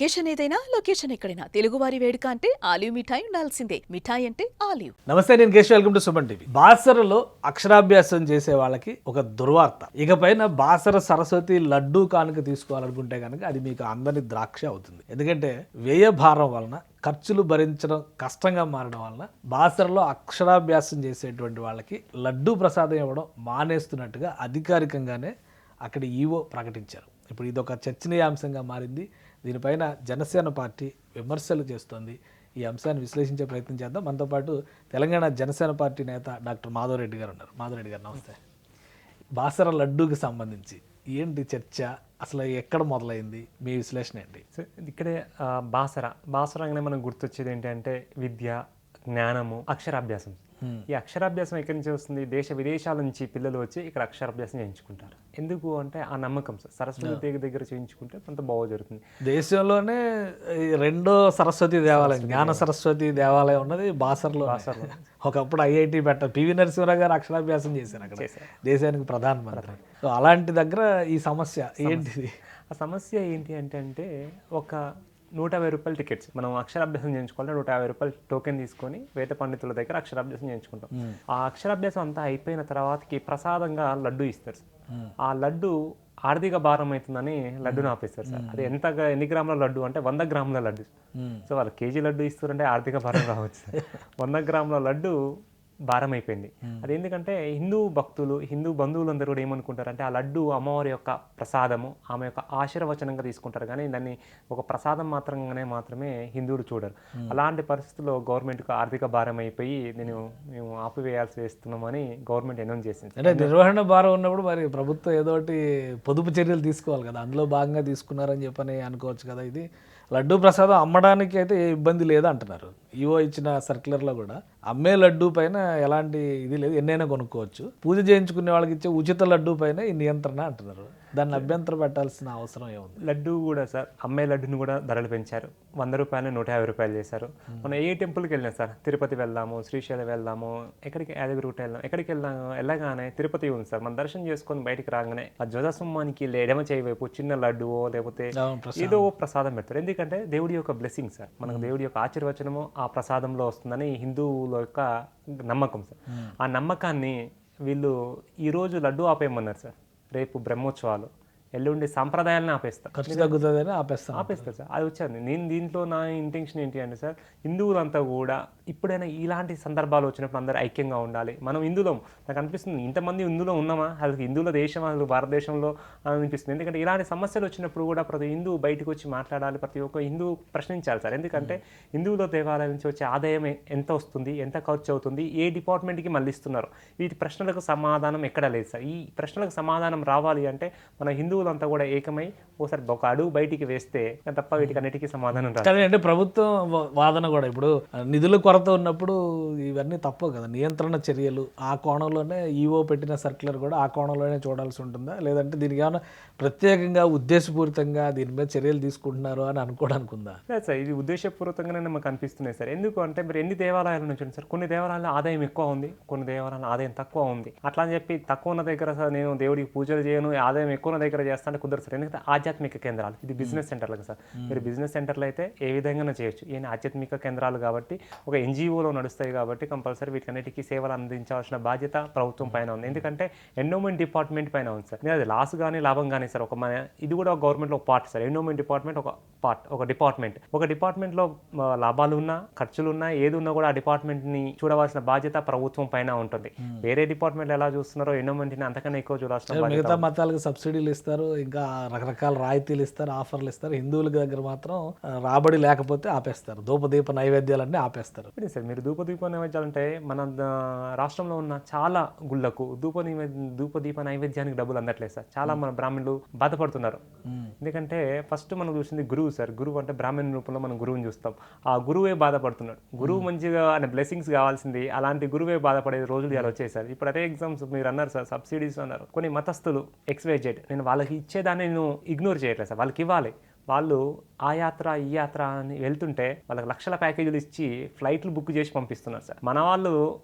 Occasion ఏదైనా location ఎక్కడైనా తెలుగువారి వేడుక అంటే ఆలివ్ మిఠాయి ఉండాల్సిందే. మిఠాయి అంటే ఆలివ్. నమస్తే, నేను Keshav. Welcome to Suman TV. బాసరలో అక్షరాభ్యాసం చేసే వాళ్ళకి ఒక దుర్వార్త. ఇకపైన బాసర సరస్వతి లడ్డూ కానుక తీసుకోవాలనుకుంటే కనుక అది మీకు అందని ద్రాక్ష అవుతుంది. ఎందుకంటే వ్యయ భారం వలన, ఖర్చులు భరించడం కష్టంగా మారడం వలన బాసరలో అక్షరాభ్యాసం చేసేటువంటి వాళ్ళకి లడ్డూ ప్రసాదం ఇవ్వడం మానేస్తున్నట్టుగా అధికారికంగానే అక్కడ ఈవో ప్రకటించారు. ఇప్పుడు ఇది ఒక చర్చనీయాంశంగా మారింది. దీనిపైన జనసేన పార్టీ విమర్శలు చేస్తోంది. ఈ అంశాన్ని విశ్లేషించే ప్రయత్నం చేద్దాం. మనతో పాటు తెలంగాణ జనసేన పార్టీ నేత డాక్టర్ మాధవరెడ్డి గారు ఉన్నారు. మాధవరెడ్డి గారు నమస్తే. బాసర లడ్డూకి సంబంధించి ఏంటి చర్చ, అసలు ఎక్కడ మొదలైంది, మీ విశ్లేషణ ఏంటి? సో ఇక్కడే బాసర అనగానే మనకు గుర్తొచ్చేది ఏంటంటే విద్య, జ్ఞానము, అక్షరాభ్యాసం. ఈ అక్షరాభ్యాసం ఎక్కడి నుంచి వస్తుంది? దేశ విదేశాల నుంచి పిల్లలు వచ్చి ఇక్కడ అక్షరాభ్యాసం చేయించుకుంటారు. ఎందుకు అంటే ఆ నమ్మకం. సరస్వతి దగ్గర చేయించుకుంటే కొంత బాగా జరుగుతుంది. దేశంలోనే రెండో సరస్వతి దేవాలయం, జ్ఞాన సరస్వతి దేవాలయం ఉన్నది బాసరలో. ఒకప్పుడు ఐఐటి పివి నరసింహరావు గారు అక్షరాభ్యాసం చేశారు అక్కడ, దేశానికి ప్రధానమంత్రి. సో అలాంటి దగ్గర ఈ సమస్య ఏంటిది? ఆ సమస్య ఏంటి అంటే ఒక 150 రూపాయల టికెట్స్ మనం అక్షరాభ్యాసం చేయించుకోవాలంటే 150 రూపాయలు టోకెన్ తీసుకొని వేద పండితుల దగ్గర అక్షరాభ్యాసం చేయించుకుంటాం. ఆ అక్షరాభ్యాసం అంతా అయిపోయిన తర్వాతకి ప్రసాదంగా లడ్డు ఇస్తారు. ఆ లడ్డు ఆర్థిక భారం అవుతుందని లడ్డును ఆపేస్తారు సార్. అది ఎన్ని గ్రాముల లడ్డు అంటే 100 గ్రాముల లడ్డు. సో వాళ్ళు కేజీ లడ్డు ఇస్తారంటే ఆర్థిక భారం రావచ్చు. 100 గ్రాముల లడ్డు భారం అయిపోయింది. అది ఎందుకంటే హిందూ భక్తులు, హిందూ బంధువులందరూ కూడా ఏమనుకుంటారంటే ఆ లడ్డు అమ్మవారి యొక్క ప్రసాదము, ఆమె యొక్క ఆశీర్వచనంగా తీసుకుంటారు. కానీ దాన్ని ఒక ప్రసాదం మాత్రమే హిందువులు చూడరు. అలాంటి పరిస్థితుల్లో గవర్నమెంట్కి ఆర్థిక భారం అయిపోయి మేము ఆపివేయాల్సి వేస్తున్నామని గవర్నమెంట్ అనౌన్స్ చేసింది. అంటే నిర్వహణ భారం ఉన్నప్పుడు మరి ప్రభుత్వం ఏదో ఒకటి పొదుపు చర్యలు తీసుకోవాలి కదా, అందులో భాగంగా తీసుకున్నారని చెప్పని అనుకోవచ్చు కదా. ఇది లడ్డూ ప్రసాదం అమ్మడానికి అయితే ఏ ఇబ్బంది లేదు అంటున్నారు. ఈవో ఇచ్చిన సర్క్యులర్లో కూడా అమ్మే లడ్డూ పైన ఎలాంటి ఇది లేదు, ఎన్నైనా కొనుక్కోవచ్చు. పూజ చేయించుకునే వాళ్ళకి ఇచ్చే ఉచిత లడ్డూ పైన ఈ నియంత్రణ అంటున్నారు. దాన్ని అభ్యంతరం పెట్టాల్సిన అవసరం ఏముంది? లడ్డు కూడా సార్, అమ్మే లడ్డును కూడా ధరలు పెంచారు. 100 రూపాయలు 150 రూపాయలు చేశారు. మనం ఏ టెంపుల్కి వెళ్ళినా సార్, తిరుపతి వెళ్దాము, శ్రీశైలం వెళ్దాము, యాదగిరిగుట్ట వెళ్దాం, ఎక్కడికి వెళ్ళగానే తిరుపతి ఉంది సార్. మనం దర్శనం చేసుకొని బయటికి రాగానే ఆ ధ్వజస్తంభానికి ఎడమ చేయి వైపు చిన్న లడ్డువో లేకపోతే ఏదో ప్రసాదం పెడతారు. ఎందుకంటే దేవుడి యొక్క బ్లెస్సింగ్ సార్, మనకు దేవుడి యొక్క ఆశీర్వచనము ఆ ప్రసాదంలో వస్తుందని హిందువుల యొక్క నమ్మకం సార్. ఆ నమ్మకాన్ని వీళ్ళు ఈరోజు లడ్డు ఆపేయమన్నారు సార్. రేపు బ్రహ్మోత్సవాలు, ఎల్లుండి సాంప్రదాయాలను ఆపేస్తారు. ఖర్చు తగ్గుతుందని ఆపేస్తారు సార్. అది వచ్చాను నేను దీంట్లో నా ఇంటెన్షన్ ఏంటి అంటే సార్, హిందువులంతా కూడా ఇప్పుడైనా ఇలాంటి సందర్భాలు వచ్చినప్పుడు అందరూ ఐక్యంగా ఉండాలి. మనం హిందువులం, నాకు అనిపిస్తుంది ఇంతమంది హిందువులో ఉన్నామా, అసలు హిందువుల దేశం అసలు భారతదేశంలో అనిపిస్తుంది. ఎందుకంటే ఇలాంటి సమస్యలు వచ్చినప్పుడు కూడా ప్రతి హిందువు బయటకు వచ్చి మాట్లాడాలి, ప్రతి ఒక్క హిందువు ప్రశ్నించాలి సార్. ఎందుకంటే హిందువుల దేవాలయం నుంచి వచ్చే ఆదాయం ఎంత వస్తుంది, ఎంత ఖర్చు అవుతుంది, ఏ డిపార్ట్మెంట్కి మళ్ళిస్తున్నారు, వీటి ప్రశ్నలకు సమాధానం ఎక్కడ లేదు సార్. ఈ ప్రశ్నలకు సమాధానం రావాలి అంటే మన హిందువులంతా కూడా ఏకమై ఒకసారి ఒక అడుగు బయటికి వేస్తే తప్ప వీటికన్నిటికీ సమాధానం రాదు. అంటే ప్రభుత్వం వాదన కూడా ఇప్పుడు నిధుల కొరత ఉన్నప్పుడు ఇవన్నీ తప్పవు కదా, నియంత్రణ చర్యలు. ఆ కోణంలోనే ఈవో పెట్టిన సర్క్యులర్ కూడా ఆ కోణంలోనే చూడాల్సి ఉంటుందా, లేదంటే దీనికి ఏమైనా ప్రత్యేకంగా ఉద్దేశపూరితంగా దీని మీద చర్యలు తీసుకుంటున్నారు అని అనుకోవడానికి ఉందా? లేదు సార్, ఇది ఉద్దేశపూర్వకంగానే మాకు అనిపిస్తున్నాయి సార్. ఎందుకు అంటే మీరు ఎన్ని దేవాలయాల నుంచి సార్, కొన్ని దేవాలయాల్లో ఆదాయం ఎక్కువ ఉంది, కొన్ని దేవాలయాల్లో ఆదాయం తక్కువ ఉంది. అట్లా అని చెప్పి తక్కువ ఉన్న దగ్గర సార్ నేను దేవుడికి పూజలు చేయను, ఆదాయం ఎక్కువ ఉన్న దగ్గర చేస్తాను కుదరదు సార్. ఎందుకంటే ఆధ్యాత్మిక కేంద్రాలు, ఇది బిజినెస్ సెంటర్లకు సార్. మీరు బిజినెస్ సెంటర్లు అయితే ఏ విధంగా చేయొచ్చు, ఈయన ఆధ్యాత్మిక కేంద్రాలు కాబట్టి ఒక ఎన్జిఓలో నడుస్తాయి కాబట్టి కంపల్సరీ వీటికన్నిటికీ సేవలు అందించాల్సిన బాధ్యత ప్రభుత్వం పైన ఉంది. ఎందుకంటే ఎండోమెంట్ డిపార్ట్మెంట్ పైన ఉంది సార్. అది లాస్ కానీ లాభం కానీ సార్, ఇది కూడా గవర్నమెంట్లో ఒక పార్ట్ సార్. ఎండోమెంట్ డిపార్ట్మెంట్ ఒక డిపార్ట్మెంట్లో లాభాలు ఉన్నా ఖర్చులు ఉన్నా ఏది ఉన్నా కూడా ఆ డిపార్ట్మెంట్ని చూడవలసిన బాధ్యత ప్రభుత్వం పైన ఉంటుంది. వేరే డిపార్ట్మెంట్ ఎలా చూస్తున్నారో ఎండోమెంట్ని అంతకన్నా ఎక్కువ చూడాల్సిన బాధ్యత. మిగతా మతాలకు సబ్సిడీలు ఇస్తారు, ఇంకా రకరకాల రాయితీలు ఇస్తారు, ఆఫర్లు ఇస్తారు. హిందువుల దగ్గర మాత్రం రాబడి లేకపోతే ఆపేస్తారు, ధూపదీప నైవేద్యాలన్నీ ఆపేస్తారు. సార్ మీరు ధూపదీప నైవేద్యాలు అంటే మన రాష్ట్రంలో ఉన్న చాలా గుళ్ళకు ధూపదీప నైవేద్యానికి డబ్బులు అందట్లేదు సార్. చాలా మన బ్రాహ్మణులు బాధపడుతున్నారు. ఎందుకంటే ఫస్ట్ మనం చూసింది గురువు సార్. గురువు అంటే బ్రాహ్మణ రూపంలో మనం గురువుని చూస్తాం. ఆ గురువే బాధపడుతున్నాడు. గురువు మంచిగా అనే బ్లెస్సింగ్స్ కావాల్సింది, అలాంటి గురువే బాధపడే రోజులు ఇలా వచ్చేసారు. ఇప్పుడు అదే ఎగ్జామ్స్ మీరు అన్నారు సార్, సబ్సిడీస్ అన్నారు. కొన్ని మతస్థులు XYZ, నేను వాళ్ళకి ఇచ్చేదాన్ని నేను ఇగ్నోర్ చేయట్లేదు సార్, వాళ్ళకి ఇవ్వాలి. వాళ్ళు ఆ యాత్ర ఈ యాత్ర అని వెళ్తుంటే వాళ్ళకి లక్షల ప్యాకేజీలు ఇచ్చి ఫ్లైట్లు బుక్ చేసి పంపిస్తున్నారు సార్. మన వాళ్ళు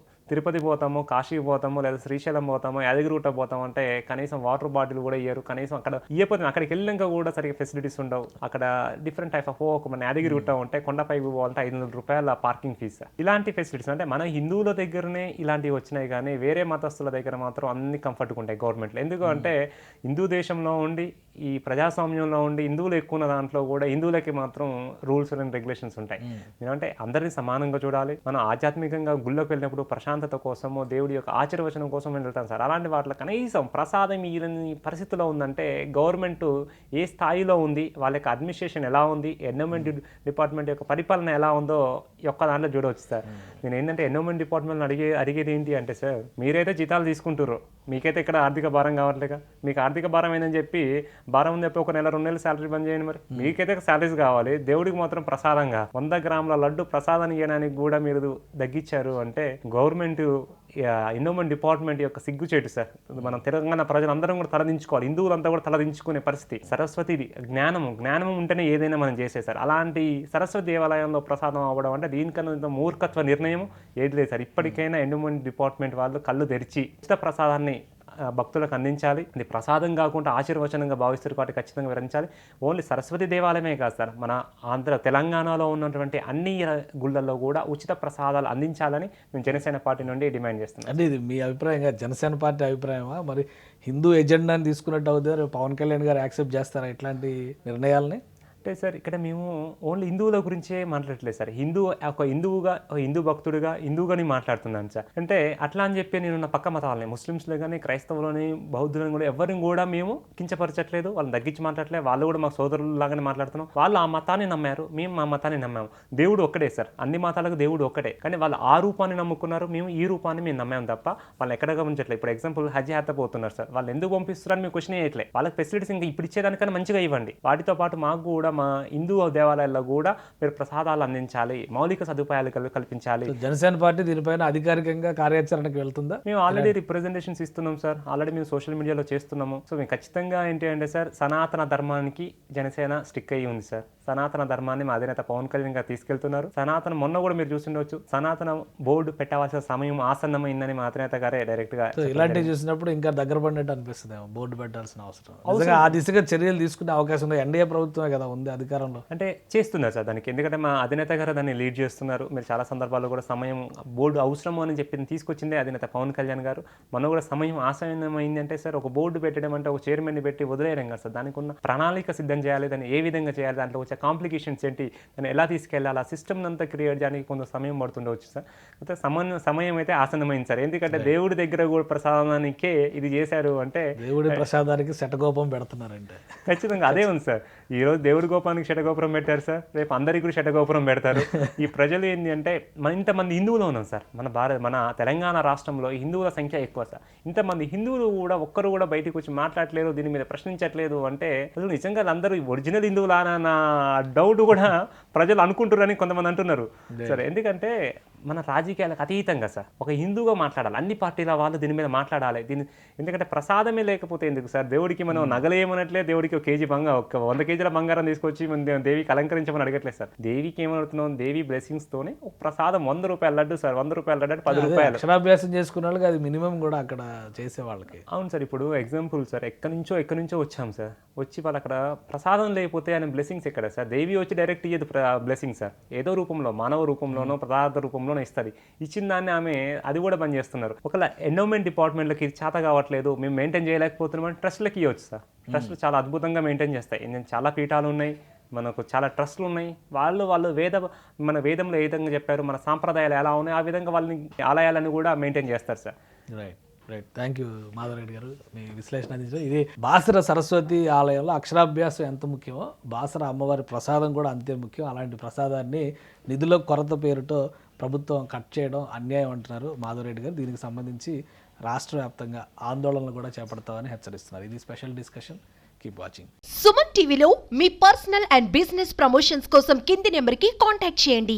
తిరుపతి పోతాము, కాశీ పోతాము, లేదా శ్రీశైలం పోతాము, యాదగిరిగుట్ట పోతాము అంటే కనీసం వాటర్ బాటిల్ కూడా ఇయ్యరు. కనీసం అక్కడ ఇయ్యపోతే అక్కడికి వెళ్ళాక కూడా సరిగ్గా ఫెసిలిటీస్ ఉండవు. అక్కడ డిఫరెంట్ టైప్ ఆఫ్ ఒక మన యాదగిరిగుట్ట ఉంటే కొండపైకి పోవాలంటే 500 రూపాయల పార్కింగ్ ఫీజు. ఇలాంటి ఫెసిలిటీస్ అంటే మన హిందువుల దగ్గరనే ఇలాంటివి వచ్చినాయి, కానీ వేరే మతస్థుల దగ్గర మాత్రం అన్ని కంఫర్ట్గా ఉంటాయి గవర్నమెంట్లో. ఎందుకంటే హిందూ దేశంలో ఉండి ఈ ప్రజాస్వామ్యంలో ఉండి హిందువులు ఎక్కువ ఉన్న దాంట్లో కూడా హిందువులకి మాత్రం రూల్స్ అండ్ రెగ్యులేషన్స్ ఉంటాయి. ఎందుకంటే అందరినీ సమానంగా చూడాలి. మనం ఆధ్యాత్మికంగా గుళ్ళోకి వెళ్ళినప్పుడు ప్రశాంతత కోసమో దేవుడి యొక్క ఆశీర్వచనం కోసం వెళ్తాం సార్. అలాంటి వాటిలో కనీసం ప్రసాదం ఈ పరిస్థితిలో ఉందంటే గవర్నమెంట్ ఏ స్థాయిలో ఉంది, వాళ్ళ యొక్క అడ్మినిస్ట్రేషన్ ఎలా ఉంది, ఎన్విరాన్మెంట్ డిపార్ట్మెంట్ యొక్క పరిపాలన ఎలా ఉందో ఒక్క దాంట్లో చూడవచ్చు సార్. నేను ఏంటంటే ఎన్విరాన్మెంట్ డిపార్ట్మెంట్ అడిగేది ఏంటి అంటే సార్, మీరైతే జీతాలు తీసుకుంటారు, మీకైతే ఇక్కడ ఆర్థిక భారం కావట్లేగా. మీకు ఆర్థిక భారం ఏందని చెప్పి భారం ఉంది చెప్పి ఒక నెల 2 నెలలు శాలరీ బంద్ చేయండి. మరి మీకైతే శాలరీస్ కావాలి, దేవుడికి మాత్రం ప్రసాదంగా 100 గ్రాముల లడ్డు ప్రసాదాన్ని ఇవ్వడానికి కూడా మీరు తగ్గించారు అంటే గవర్నమెంట్ ఎన్విరాన్మెంట్ డిపార్ట్మెంట్ యొక్క సిగ్గుచేటు సార్. మనం తెలంగాణ ప్రజలందరం కూడా తలదించుకోవాలి, హిందువులంతా కూడా తలదించుకునే పరిస్థితి. సరస్వతి జ్ఞానం ఉంటేనే ఏదైనా మనం చేసేసారు. అలాంటి సరస్వతి దేవాలయంలో ప్రసాదం అవ్వడం అంటే దీనికన్నా మూర్ఖత్వ నిర్ణయం ఏది లేదు సార్. ఇప్పటికైనా ఎన్విరాన్మెంట్ డిపార్ట్మెంట్ వాళ్ళు కళ్ళు తెరిచి ఉచిత ప్రసాదాన్ని భక్తులకు అందించాలి. అది ప్రసాదం కాకుండా ఆశీర్వచనంగా భావిస్తారు కాబట్టి ఖచ్చితంగా వివరించాలి. ఓన్లీ సరస్వతి దేవాలయమే కాదు సార్, మన తెలంగాణలో ఉన్నటువంటి అన్ని గుళ్ళల్లో కూడా ఉచిత ప్రసాదాలు అందించాలని మేము జనసేన పార్టీ నుండి డిమాండ్ చేస్తున్నాం. అంటే ఇది మీ అభిప్రాయంగా జనసేన పార్టీ అభిప్రాయమా? మరి హిందూ ఎజెండాని తీసుకున్నట్టు అవుతారు, పవన్ కళ్యాణ్ గారు యాక్సెప్ట్ చేస్తారా ఇట్లాంటి నిర్ణయాలని? అంటే సార్ ఇక్కడ మేము ఓన్లీ హిందువుల గురించే మాట్లాడట్లేదు సార్. హిందూ భక్తుడిగా హిందువుగాని మాట్లాడుతున్నాను సార్. అంటే అట్లా అని చెప్పి నేను నా పక్క మతాలని ముస్లిమ్స్లో కానీ క్రైస్తవులని బౌద్ధులను కూడా ఎవరిని కూడా మేము కించపరచట్లేదు, వాళ్ళని తగ్గించి మాట్లాడలేదు. వాళ్ళు కూడా మా సోదరులాగానే మాట్లాడుతున్నాం. వాళ్ళు ఆ మతాన్ని నమ్మారు, మేము మా మతాన్ని నమ్మాము. దేవుడు ఒక్కడే సార్, అన్ని మతాలకు దేవుడు ఒక్కటే. కానీ వాళ్ళు ఆ రూపాన్ని నమ్ముకున్నారు, మేము ఈ రూపాన్ని మేము నమ్మాము తప్ప వాళ్ళని ఎక్కడ గమనించట్లేదు. ఇప్పుడు ఎగ్జాంపుల్ హజ్ యాత్ర పోతున్నారు సార్, వాళ్ళు ఎందుకు పంపిస్తున్నారని మేము క్వశ్చన్ చేయట్లేదు. వాళ్ళకి ఫెసిలిటీస్ ఇంకా ఇప్పుడు ఇచ్చేదానికన్నా మంచిగా ఇవ్వండి. వాటితో పాటు మాకు కూడా మా హిందూ దేవాలయాల్లో కూడా మీరు ప్రసాదాలు అందించాలి, మౌలిక సదుపాయాలు కల్పించాలి. జనసేన పార్టీ దీనిపైన అధికారికంగా కార్యాచరణకు వెళ్తుందా? మేము ఆల్రెడీ రిప్రజెంటేషన్స్ ఇస్తున్నాం సార్, ఆల్రెడీ మేము సోషల్ మీడియాలో చేస్తున్నాము. సో మేము ఖచ్చితంగా ఏంటి అంటే సార్, సనాతన ధర్మానికి జనసేన స్టిక్ అయ్యి ఉంది సార్. సనాతన ధర్మాన్ని మా అధినేత పవన్ కళ్యాణ్ గారు తీసుకెళ్తున్నారు. సనాతన మొన్న కూడా మీరు చూసిండవచ్చు, సనాతన బోర్డు పెట్టవలసిన సమయం ఆసన్నమైందని మా అధినేత గారే డైరెక్ట్ గా. ఇలాంటివి చూసినప్పుడు ఇంకా దగ్గర పడినట్టు అనిపిస్తుంది, బోర్డు పెట్టాల్సిన అవసరం. ఆ దిశగా చర్యలు తీసుకునే అవకాశం ఉంది. ఎన్డీఏ ప్రభుత్వమే కదా ఉంది అధికారంలో, అంటే చేస్తున్నారు సార్ దానికి. ఎందుకంటే మా అధినేత గారు దాన్ని లీడ్ చేస్తున్నారు. మీరు చాలా సందర్భాల్లో కూడా సమయం బోర్డు అవసరము అని చెప్పి తీసుకొచ్చిందే అధినేత పవన్ కళ్యాణ్ గారు. మొన్న కూడా సమయం ఆసన్నమైంది అంటే సార్, ఒక బోర్డు పెట్టడం అంటే ఒక చైర్మన్ని పెట్టి వదిలేయడం కదా సార్. దానికి ఉన్న ప్రణాళిక సిద్ధం చేయాలి, దాన్ని ఏ విధంగా చేయాలి, దాంట్లో వచ్చే కాంప్లికేషన్స్ ఏంటి, దాన్ని ఎలా తీసుకెళ్ళాలి, ఆ సిస్టమ్ అంతా క్రియేట్ చేయడానికి కొంత సమయం పడుతుండవచ్చు సార్. అయితే సమయం అయితే ఆసన్నమైంది సార్. ఎందుకంటే దేవుడి దగ్గర కూడా ప్రసాదానికే ఇది చేశారు అంటే, దేవుడి ప్రసాదానికి శటగోపం పెడుతున్నారంటే ఖచ్చితంగా అదే ఉంది సార్. ఈ రోజు దేవుడి గోపానికి శటగోపురం పెట్టారు సార్, రేపు అందరికీ కూడా శటగోపురం పెడతారు. ఈ ప్రజలు ఏంటి అంటే, ఇంతమంది హిందువులు ఉన్నాం సార్ మన తెలంగాణ రాష్ట్రంలో హిందువుల సంఖ్య ఎక్కువ సార్. ఇంతమంది హిందువులు కూడా ఒక్కరు కూడా బయటకు వచ్చి మాట్లాడలేరు, దీని మీద ప్రశ్నించట్లేదు అంటే అసలు నిజంగా అందరూ ఒరిజినల్ హిందువులా అన్న డౌట్ కూడా ప్రజలు అనుకుంటున్నారని కొంతమంది అంటున్నారు సార్. ఎందుకంటే మన రాజకీయాలకు అతీతంగా సార్ ఒక హిందువుగా మాట్లాడాలి, అన్ని పార్టీల వాళ్ళు దీని మీద మాట్లాడాలి. ఎందుకంటే ప్రసాదమే లేకపోతే ఎందుకు సార్? దేవుడికి మనం నగలేమనట్లే, దేవుడికి ఒక 100 కేజీల బంగారం తీసుకొచ్చి మనం దేవికి అలంకరించమని అడగట్లేదు సార్. దేవికి ఏమవుతున్నాం, దేవి బ్లెస్సింగ్స్ తోనే ఒక ప్రసాదం 100 రూపాయల లడ్డు సార్. 100 రూపాయల లడ్డు అంటే 10 రూపాయలు. అక్షరాభ్యాసం చేసుకున్న వాళ్ళకి అది మినిమం కూడా అక్కడ చేసే వాళ్ళకి. అవును సార్. ఇప్పుడు ఎగ్జాంపుల్ సార్, ఎక్కడి నుంచో వచ్చాం సార్. వచ్చి వాళ్ళు అక్కడ ప్రసాదం లేకపోతే ఆయన బ్లెస్సింగ్స్ ఎక్కడ సార్? దేవి వచ్చి డైరెక్ట్ ఇయ్యదు బ్లెస్సింగ్ సార్, ఏదో రూపంలో మానవ రూపంలోనో పదార్థ రూపంలోనో ఇస్తుంది. ఇచ్చిన దాన్ని ఆమె అది కూడా బంద్ చేస్తున్నారు. ఒకవేళ ఎన్విరాన్మెంట్ డిపార్ట్మెంట్లకి ఇది చేత కావట్లేదు, మేము మెయింటైన్ చేయలేకపోతున్నాం అంటే ట్రస్ట్లకి ఇవ్వచ్చు సార్. ట్రస్ట్లు చాలా అద్భుతంగా మెయింటైన్ చేస్తాయి. చాలా పీఠాలు ఉన్నాయి, మనకు చాలా ట్రస్ట్లు ఉన్నాయి. వాళ్ళు మన వేదంలో ఏ విధంగా చెప్పారు, మన సాంప్రదాయాలు ఎలా ఉన్నాయి, ఆ విధంగా వాళ్ళని ఆలయాలను కూడా మెయింటైన్ చేస్తారు sir. Right. Thank you Madhava Reddy గారు, మీ విశ్లేషణ అందించారు. ఇది బాసర సరస్వతి ఆలయంలో అక్షరాభ్యాసం ఎంత ముఖ్యమో బాసర అమ్మవారి ప్రసాదం కూడా అంతే ముఖ్యం. అలాంటి ప్రసాదాన్ని నిధుల కొరత పేరుతో ప్రభుత్వం కట్ చేయడం అన్యాయం అంటున్నారు మాధవరెడ్డి గారు. దీనికి సంబంధించి రాష్ట్ర వ్యాప్తంగా ఆందోళనలు కూడా చేపడతామని హెచ్చరిస్తున్నారు. ఇది special discussion. Keep watching. Suman టీవీలో మీ పర్సనల్ అండ్ బిజినెస్ ప్రమోషన్స్ కోసం కింది నెంబర్కి కాంటాక్ట్ చేయండి.